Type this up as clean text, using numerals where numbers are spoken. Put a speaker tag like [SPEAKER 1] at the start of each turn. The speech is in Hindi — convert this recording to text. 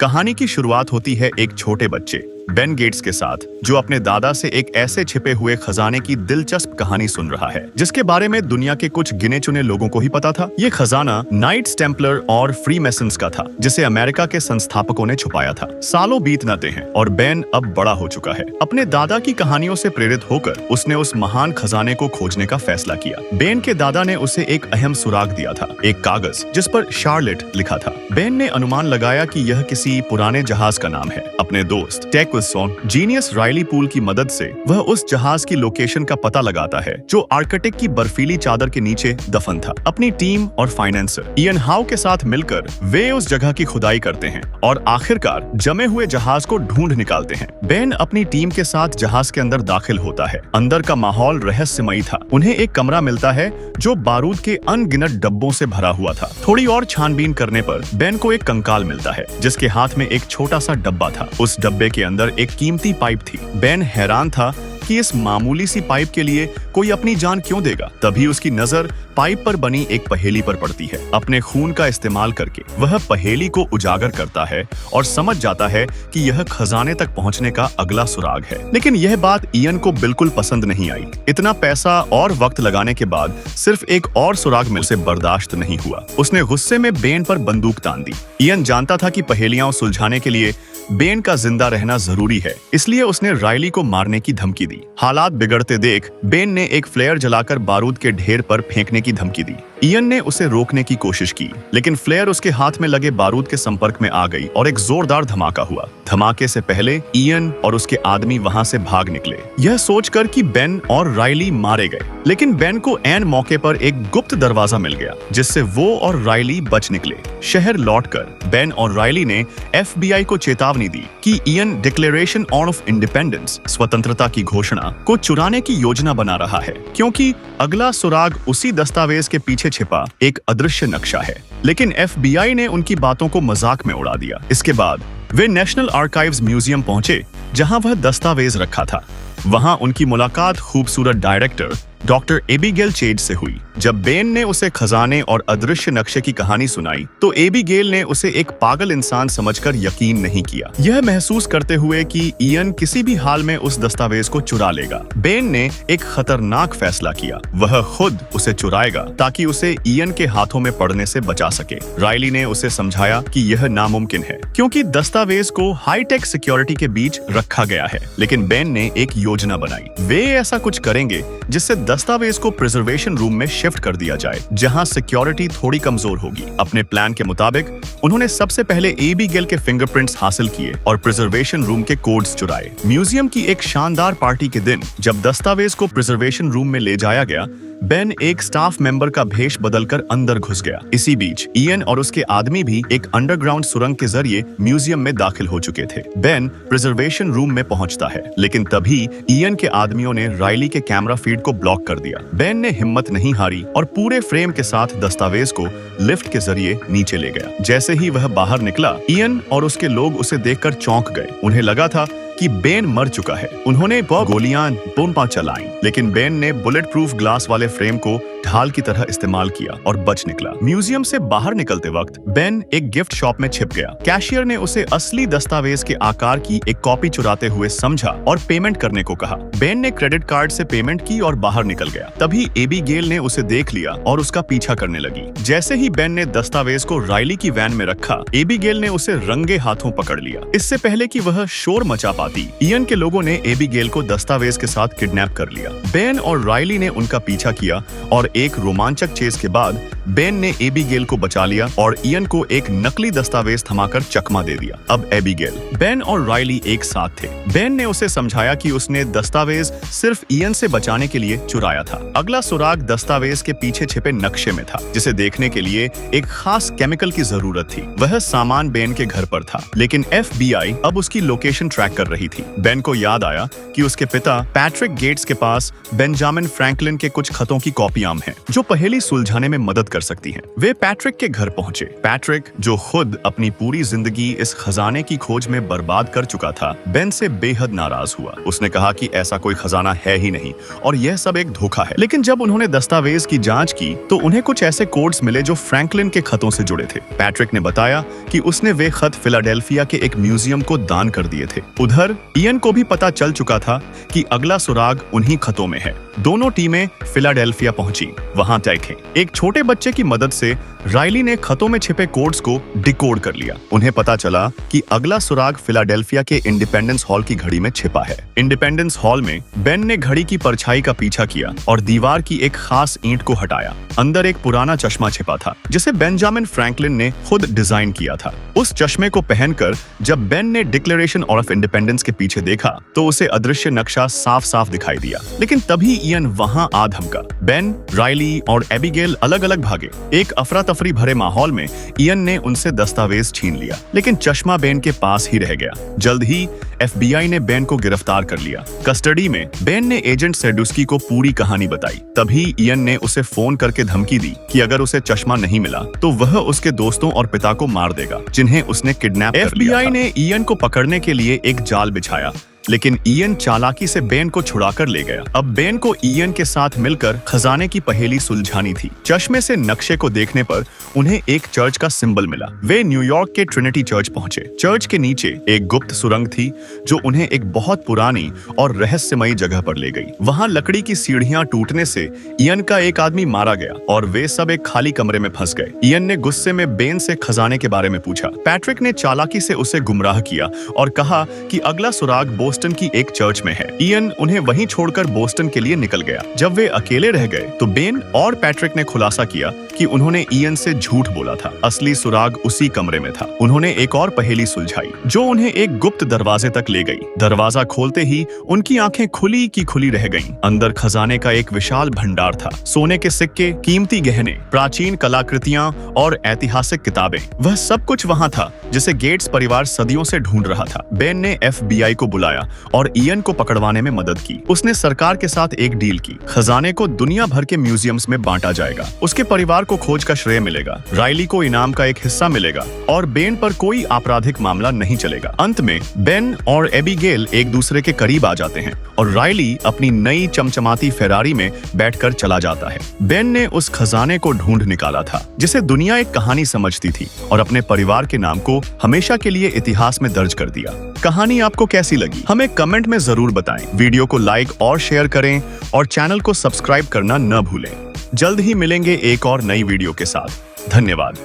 [SPEAKER 1] कहानी की शुरुआत होती है एक छोटे बच्चे बेन गेट्स के साथ, जो अपने दादा से एक ऐसे छिपे हुए खजाने की दिलचस्प कहानी सुन रहा है जिसके बारे में दुनिया के कुछ गिने चुने लोगों को ही पता था। ये खजाना नाइट्स टेम्पलर और फ्रीमेसन्स का था, जिसे अमेरिका के संस्थापकों ने छुपाया था। सालों बीत जाते हैं और बेन अब बड़ा हो चुका है। अपने दादा की कहानियों से प्रेरित होकर उसने उस महान खजाने को खोजने का फैसला किया। बेन के दादा ने उसे एक अहम सुराग दिया था, एक कागज जिस पर शार्लेट लिखा था। बेन ने अनुमान लगाया कि यह किसी पुराने जहाज का नाम है। अपने दोस्त जीनियस राइली पूल की मदद से वह उस जहाज की लोकेशन का पता लगाता है जो आर्कटिक की बर्फीली चादर के नीचे दफन था। अपनी टीम और फाइनेंसर इयन हाउ के साथ मिलकर वे उस जगह की खुदाई करते हैं और आखिरकार जमे हुए जहाज को ढूंढ निकालते हैं। बेन अपनी टीम के साथ जहाज के अंदर दाखिल होता है। अंदर का माहौल रहस्यमयी था। उन्हें एक कमरा मिलता है जो बारूद के अनगिनत डब्बों से भरा हुआ था। थोड़ी और छानबीन करने पर बेन को एक कंकाल मिलता है जिसके हाथ में एक छोटा सा डब्बा था। उस डब्बे के अंदर एक कीमती पाइप थी। बेन हैरान था कि इस मामूली सी पाइप के लिए कोई अपनी जान क्यों देगा। तभी उसकी नजर पाइप पर बनी एक पहेली पर पड़ती है। अपने खून का इस्तेमाल करके वह पहेली को उजागर करता है और समझ जाता है कि यह खजाने तक पहुंचने का अगला सुराग है। लेकिन यह बात इयन को बिल्कुल पसंद नहीं आई। इतना पैसा और वक्त लगाने के बाद सिर्फ एक और सुराग में उसे बर्दाश्त नहीं हुआ। उसने गुस्से में बेन पर बंदूक तान दी। इयन जानता था कि पहेलियां सुलझाने के लिए बेन का जिंदा रहना जरूरी है, इसलिए उसने राइली को मारने की धमकी दी। हालात बिगड़ते देख बेन ने एक फ्लेयर जलाकर बारूद के ढेर पर फेंकने की धमकी दी। इयन ने उसे रोकने की कोशिश की, लेकिन फ्लेयर उसके हाथ में लगे बारूद के संपर्क में आ गई और एक जोरदार धमाका हुआ। धमाके से पहले इयन और उसके आदमी वहां से भाग निकले, यह सोचकर कि बेन और राइली मारे गए। लेकिन बेन को ऐन मौके पर एक गुप्त दरवाजा मिल गया जिससे वो और राइली बच निकले। शहर लौटकर बेन और राइली ने FBI को चेतावनी दी कि इयन डिक्लेरेशन ऑफ इंडिपेंडेंस, स्वतंत्रता की घोषणा को चुराने की योजना बना रहा है, क्योंकि अगला सुराग उसी दस्तावेज के पीछे छिपा एक अदृश्य नक्शा है। लेकिन FBI ने उनकी बातों को मजाक में उड़ा दिया। इसके बाद वे नेशनल आर्काइव्स म्यूजियम पहुंचे जहां वह दस्तावेज रखा था। वहां उनकी मुलाकात खूबसूरत डायरेक्टर डॉक्टर एबिगेल चेज से हुई। जब बेन ने उसे खजाने और अदृश्य नक्शे की कहानी सुनाई तो एबिगेल ने उसे एक पागल इंसान समझकर यकीन नहीं किया, यह महसूस करते हुए कि इयन किसी भी हाल में उस दस्तावेज को चुरा लेगा। बेन ने एक खतरनाक फैसला किया, वह खुद उसे चुराएगा ताकि उसे इयन के हाथों में पड़ने से बचा सके। राइली ने उसे समझाया कि यह नामुमकिन है क्योंकि दस्तावेज को हाईटेक सिक्योरिटी के बीच रखा गया है। लेकिन बेन ने एक योजना बनाई। वे ऐसा कुछ करेंगे जिससे दस्तावेज को प्रिजर्वेशन रूम में शिफ्ट कर दिया जाए, जहां सिक्योरिटी थोड़ी कमजोर होगी। अपने प्लान के मुताबिक उन्होंने सबसे पहले एबिगेल के फिंगरप्रिंट्स हासिल किए और प्रिजर्वेशन रूम के कोड्स चुराए। म्यूजियम की एक शानदार पार्टी के दिन जब दस्तावेज को प्रिजर्वेशन रूम में ले जाया गया, बेन एक स्टाफ मेंबर का भेष बदलकर अंदर घुस गया। इसी बीच इयन और उसके आदमी भी एक अंडरग्राउंड सुरंग के जरिए म्यूजियम में दाखिल हो चुके थे। बेन प्रिजर्वेशन रूम में पहुंचता है, लेकिन तभी इयन के आदमियों ने राइली के कैमरा फीड को ब्लॉक कर दिया। बेन ने हिम्मत नहीं हारी और पूरे फ्रेम के साथ दस्तावेज को लिफ्ट के जरिए नीचे ले गया। जैसे ही वह बाहर निकला, इयन और उसके लोग उसे देखकर चौंक गए। उन्हें लगा था कि बेन मर चुका है। उन्होंने गोलियां बोम्बा चलाई, लेकिन बेन ने बुलेट प्रूफ ग्लास वाले फ्रेम को ढाल की तरह इस्तेमाल किया और बच निकला। म्यूजियम से बाहर निकलते वक्त बेन एक गिफ्ट शॉप में छिप गया। कैशियर ने उसे असली दस्तावेज के आकार की एक कॉपी चुराते हुए समझा और पेमेंट करने को कहा। बेन ने क्रेडिट कार्ड से पेमेंट की और बाहर निकल गया। तभी एबिगेल ने उसे देख लिया और उसका पीछा करने लगी। जैसे ही बेन ने दस्तावेज को राइली की वैन में रखा, एबिगेल ने उसे रंगे हाथों पकड़ लिया। इससे पहले कि वह शोर मचा पाती, इयन के लोगों ने एबिगेल को दस्तावेज के साथ किडनैप कर लिया। बेन और राइली ने उनका पीछा किया और एक रोमांचक चेस के बाद बेन ने एबिगेल को बचा लिया और इयन को एक नकली दस्तावेज थमाकर चकमा दे दिया। अब एबिगेल, बेन और राइली एक साथ थे। बेन ने उसे समझाया कि उसने दस्तावेज सिर्फ इयन से बचाने के लिए चुराया था। अगला सुराग दस्तावेज के पीछे छिपे नक्शे में था, जिसे देखने के लिए एक खास केमिकल की जरूरत थी। वह सामान बेन के घर पर था, लेकिन FBI अब उसकी लोकेशन ट्रैक कर रही रही थी। बेन को याद आया कि उसके पिता पैट्रिक गेट्स के पास बेंजामिन फ्रैंकलिन के कुछ खतों की कॉपियां हैं जो पहेली सुलझाने में मदद कर सकती हैं। वे पैट्रिक के घर पहुंचे। पैट्रिक, जो खुद अपनी पूरी जिंदगी इस खजाने की खोज में बर्बाद कर चुका था, बेन से बेहद नाराज हुआ। उसने कहा कि ऐसा कोई खजाना है ही नहीं और यह सब एक धोखा है। लेकिन जब उन्होंने दस्तावेज की जांच की तो उन्हें कुछ ऐसे कोड्स मिले जो फ्रैंकलिन के खतों से जुड़े थे। पैट्रिक ने बताया कि उसने वे खत फिलाडेल्फिया के एक म्यूजियम को दान कर दिए थे। उधर इयन को भी पता चल चुका था कि अगला सुराग उन्हीं खतों में है। दोनों टीमें फिलाडेल्फिया पहुंची। वहां देखें, एक छोटे बच्चे की मदद से राइली ने खतों में छिपे कोड्स को डिकोड कर लिया। उन्हें पता चला कि अगला सुराग फिलाडेल्फिया के इंडिपेंडेंस हॉल की घड़ी में छिपा है। इंडिपेंडेंस हॉल में बेन ने घड़ी की परछाई का पीछा किया और दीवार की एक खास ईंट को हटाया। अंदर एक पुराना चश्मा छिपा था जिसे बेंजामिन फ्रैंकलिन ने खुद डिजाइन किया था। उस चश्मे को पहनकर जब बेन ने डिक्लेरेशन ऑफ इंडिपेंडेंस के पीछे देखा तो उसे अदृश्य नक्शा साफ साफ दिखाई दिया। लेकिन तभी इयन वहां आ धमका। बेन, राइली और एबिगेल अलग अलग भागे। एक अफरा तफरी भरे माहौल में इयन ने उनसे दस्तावेज छीन लिया, लेकिन चश्मा बेन के पास ही रह गया। जल्द ही FBI ने बेन को गिरफ्तार कर लिया। कस्टडी में बेन ने एजेंट सेडुस्की को पूरी कहानी बताई। तभी इयन ने उसे फोन करके धमकी दी कि अगर उसे चश्मा नहीं मिला तो वह उसके दोस्तों और पिता को मार देगा जिन्हें उसने किडनैप कर लिया था। FBI ने इयन को पकड़ने के लिए एक जाल बिछाया, लेकिन इयन चालाकी से बेन को छुड़ाकर ले गया। अब बेन को इयन के साथ मिलकर खजाने की पहेली सुलझानी थी। चश्मे से नक्शे को देखने पर उन्हें एक चर्च का सिंबल मिला। वे न्यूयॉर्क के ट्रिनिटी चर्च पहुंचे। चर्च के नीचे एक गुप्त सुरंग थी जो उन्हें एक बहुत पुरानी और रहस्यमयी जगह पर ले गई। वहां लकड़ी की सीढ़ियां टूटने से इयन का एक आदमी मारा गया और वे सब एक खाली कमरे में फंस गए। इयन ने गुस्से में बेन से खजाने के बारे में पूछा। पैट्रिक ने चालाकी से उसे गुमराह किया और कहा कि अगला सुराग बोस्टन की एक चर्च में है। इयन उन्हें वहीं छोड़कर बोस्टन के लिए निकल गया। जब वे अकेले रह गए तो बेन और पैट्रिक ने खुलासा किया कि उन्होंने इयन से झूठ बोला था। असली सुराग उसी कमरे में था। उन्होंने एक और पहेली सुलझाई जो उन्हें एक गुप्त दरवाजे तक ले गई। दरवाजा खोलते ही उनकी आंखें खुली की खुली रह गईं। अंदर खजाने का एक विशाल भंडार था। सोने के सिक्के, कीमती गहने, प्राचीन कलाकृतियां और ऐतिहासिक किताबें। वह सब कुछ वहां था जिसे गेट्स परिवार सदियों से ढूंढ रहा था। बेन ने FBI को बुलाया और इयन को पकड़वाने में मदद की। उसने सरकार के साथ एक डील की। खजाने को दुनिया भर के म्यूजियम्स में बांटा जाएगा। उसके परिवार को खोज का श्रेय मिलेगा, राइली को इनाम का एक हिस्सा मिलेगा और बेन पर कोई आपराधिक मामला नहीं चलेगा। अंत में बेन और एबिगेल एक दूसरे के करीब आ जाते हैं और राइली अपनी नई चमचमाती फेरारी में बैठकर चला जाता है। बेन ने उस खजाने को ढूंढ निकाला था जिसे दुनिया एक कहानी समझती थी और अपने परिवार के नाम को हमेशा के लिए इतिहास में दर्ज कर दिया। कहानी आपको कैसी लगी हमें कमेंट में जरूर बताएं। वीडियो को लाइक और शेयर करें और चैनल को सब्सक्राइब करना न भूलें। जल्द ही मिलेंगे एक और नई वीडियो के साथ। धन्यवाद।